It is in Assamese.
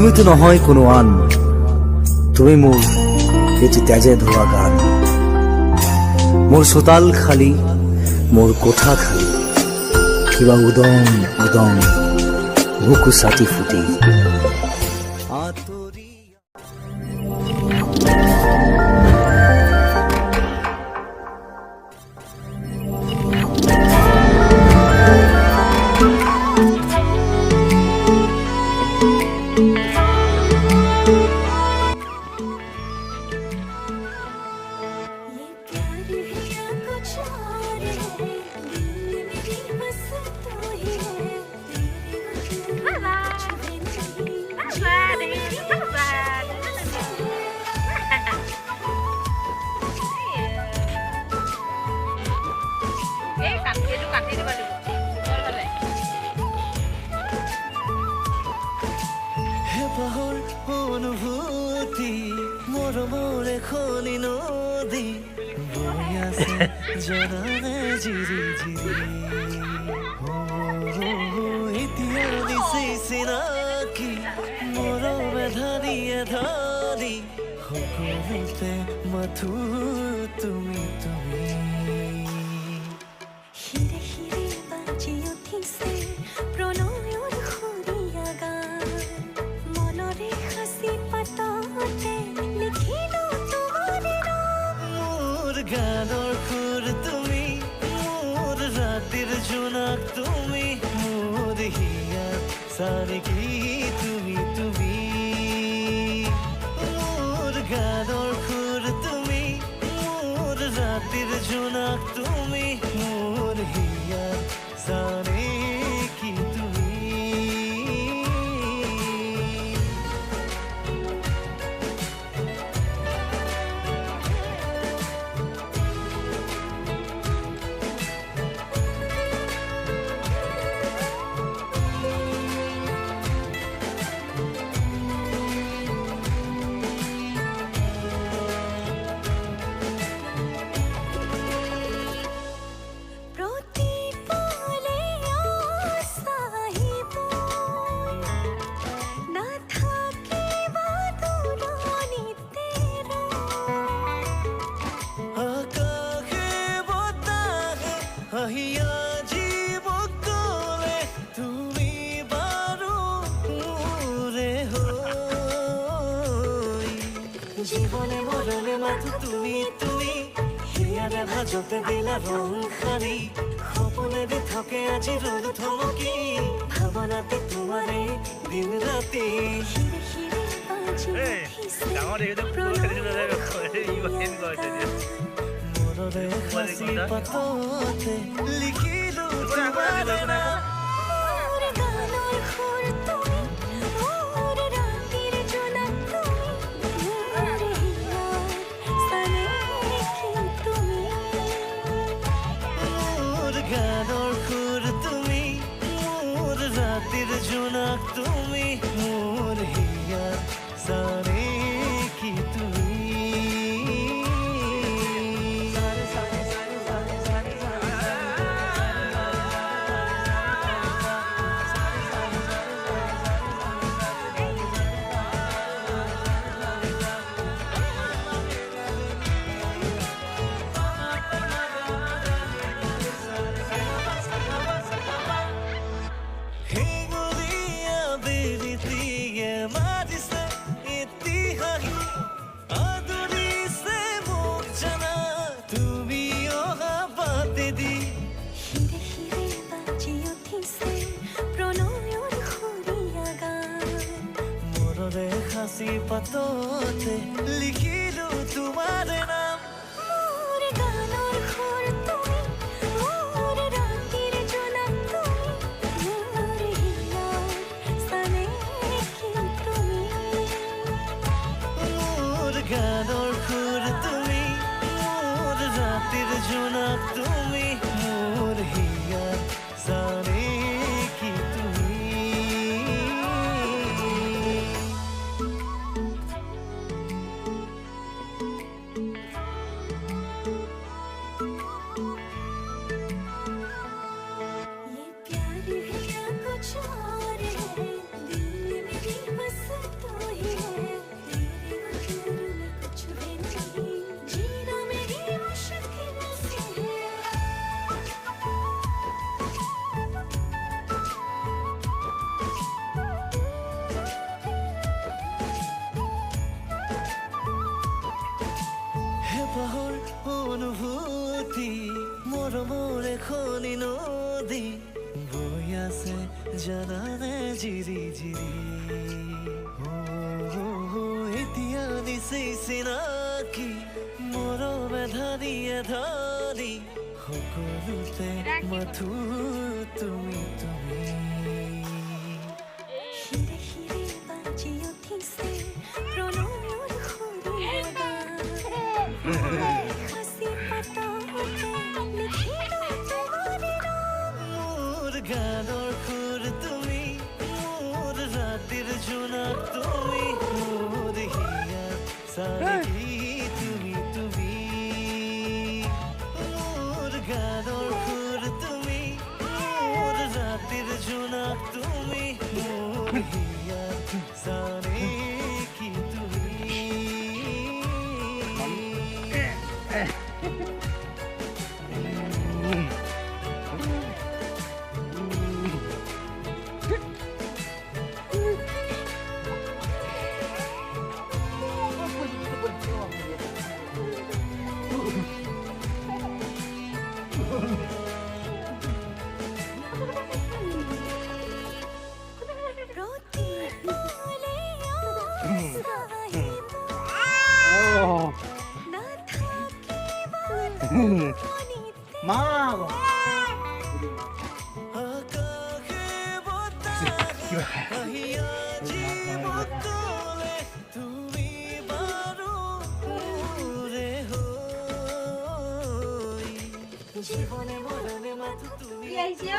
তুমি তো নহয় কোনো আন, তুমি মোৰ এটি তেজে ধোৱা গান। মোৰ চোতাল খালী, মোৰ কোঠা খালী, কিবা উদং উদং বুকু চাটি ফুটি আঁতৰি। হেঁপাহৰ অনুভূতি মৰমৰ এখনি নদী বৈ আছে জানানে জিৰি জিৰি। এতিয়া নিচেই চিনাকি মৰমে ধানিয়ে ধানি সকলোতে মাথো তুমি তুমি। হিৰে হিৰে বাজি উঠিছে প্ৰণয়ৰ সুৰীয়া গান, মনৰে সাঁচি পাততে লিখিলো তোমাৰ নাম। মোৰ গানৰ সুৰ তুমি, মোৰ ৰাতিৰ জোনাক তুমি, মোৰ হিয়াত চানেকি তুমি তুমি। মোৰ গানৰ সুৰ তুমি, মোৰ ৰাতিৰ জোনাক তুমি, মোৰ হিয়াত চানেকি তুমি। প্ৰতিপলে আশাহিব নাথাকিবা দূৰণিতে আকাশে বতাহে আহিয়া জীৱ ক'লে তুমি বাৰু মোৰে হৈ। জীৱনে মৰণে মাথো তুমি তুমি, হিয়াৰে ভাজতে দিলা ৰং সানি, সপোনেৰে থাকে আজি ৰ'দ থমকি, ভাৱনাতে তোমাৰে দিন ৰাতি। হিৰে হিৰে বাজি উঠিছে প্ৰণয়ৰ সুৰীয়া গান, মনৰে সাঁচি পাততে লিখিলো তোমাৰে নাম। মোৰ গানৰ সুৰ তুমি, মোৰ ৰাতিৰ জোনাক তুমি, মোৰ হিয়াৰ চানেকি তুমি। মোৰ গানৰ সুৰ তুমি, মোৰ ৰাতিৰ জোনাক তুমি, মোৰ হিয়াত চানেকি তুমি। হেঙুলীয়া বিৰিতিয়ে মাৰিছে ইতিহাস, আদৰিছে মোক জানা তুমি অহা বাটেদি। হিৰে হিৰে বাজি উঠিছে প্ৰণয়ৰ সুৰীয়া গান, মনৰে সাঁচি পাততে লিখিলো তোমাৰে নাম। মোৰ গানৰ সুৰ তুমি, মোৰ ৰাতিৰ জোনাক তুমি, মোৰ হিয়াৰ চানেকি তুমি। মোৰ গানৰ সুৰ তুমি, মোৰ ৰাতিৰ জোনাক তুমি, মোৰ হিয়াত চানেকি তুমি। ये प्यार है या कुछ और है, दिल में भी बस মৰমৰ এখনি নদী বৈ আছে জানানে জিৰি জিৰি এতিয়া নিচেই চিনাকি মৰমে ধানিয়ে ধানি সকলোতে মাথো তুমি তুমি হিৰে হিৰে বাজি উঠিছে প্ৰণয়ৰ সুৰীয়া গান। হাসি পাততে লিখিলো তোমাৰে নাম। মোৰ গানৰ সুৰ তুমি মোৰ ৰাতিৰ জোনাক তুমি মোৰ হিয়াৰ চাৰি তুমি তুমি মোৰ গানৰ সুৰ তুমি মোৰ ৰাতিৰ জোনাক তুমি মোৰ হিয়াৰ চাৰি কি তুমি ৰতি পালে আহিব নাথাকিবা মনিতে। আকাশে বতাহে আহিয়া জীৱতলে তুমি বাৰু মোৰে হৈ জীৱনে মৰণে মাথো তুমি কি আহিছে?